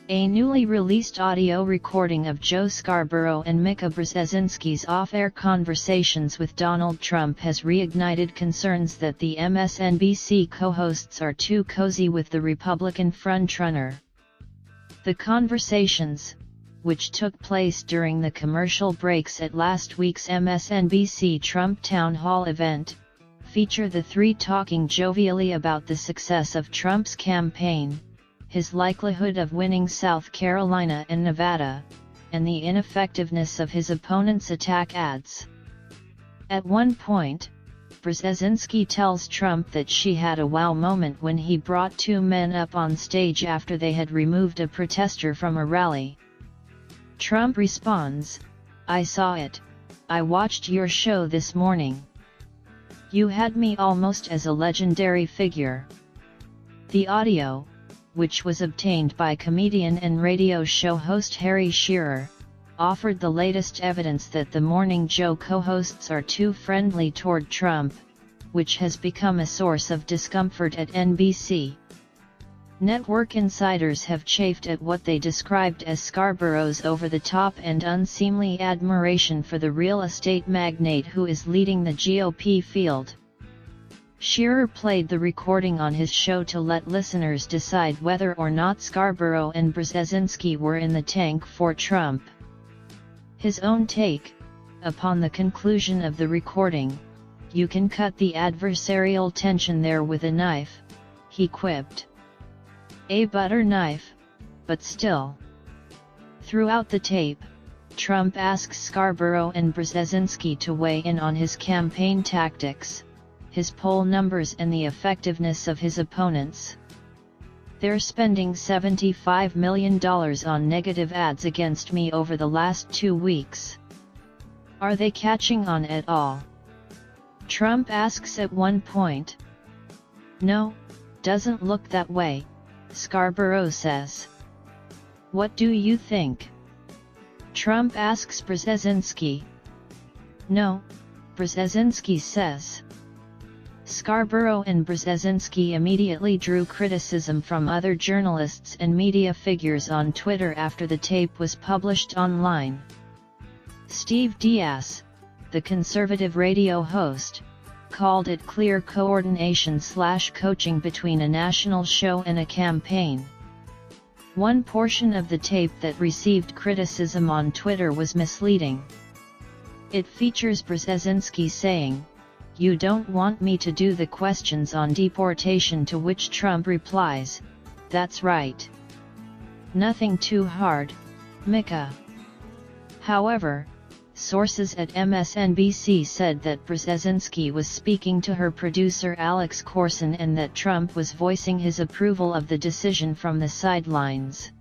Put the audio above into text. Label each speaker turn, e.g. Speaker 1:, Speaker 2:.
Speaker 1: A newly released audio recording of Joe Scarborough and Mika Brzezinski's off-air conversations with Donald Trump has reignited concerns that the MSNBC co-hosts are too cozy with the Republican frontrunner. The conversations, which took place during the commercial breaks at last week's MSNBC Trump Town Hall event, feature the three talking jovially about the success of Trump's campaign, his likelihood of winning South Carolina and Nevada, and the ineffectiveness of his opponent's attack ads. At one point, Brzezinski tells Trump that she had a wow moment when he brought two men up on stage after they had removed a protester from a rally. Trump responds, "I saw it. I watched your show this morning. You had me almost as a legendary figure." The audio, which was obtained by comedian and radio show host Harry Shearer, offered the latest evidence that the Morning Joe co-hosts are too friendly toward Trump, which has become a source of discomfort at NBC. Network insiders have chafed at what they described as Scarborough's over-the-top and unseemly admiration for the real estate magnate who is leading the GOP field. Shearer played the recording on his show to let listeners decide whether or not Scarborough and Brzezinski were in the tank for Trump. His own take: upon the conclusion of the recording, "You can cut the adversarial tension there with a knife," he quipped. "A butter knife, but still." Throughout the tape, Trump asks Scarborough and Brzezinski to weigh in on his campaign tactics, his poll numbers and the effectiveness of his opponents. "They're spending $75 million on negative ads against me over the last 2 weeks. Are they catching on at all?" Trump asks at one point. "No, doesn't look that way," Scarborough says. "What do you think?" Trump asks Brzezinski. "No," Brzezinski says. Scarborough and Brzezinski immediately drew criticism from other journalists and media figures on Twitter after the tape was published online. Steve Diaz, the conservative radio host, called it clear coordination/coaching between a national show and a campaign. One portion of the tape that received criticism on Twitter was misleading. It features Brzezinski saying, "You don't want me to do the questions on deportation," to which Trump replies, "That's right. Nothing too hard, Mika." However, sources at MSNBC said that Brzezinski was speaking to her producer Alex Corson and that Trump was voicing his approval of the decision from the sidelines.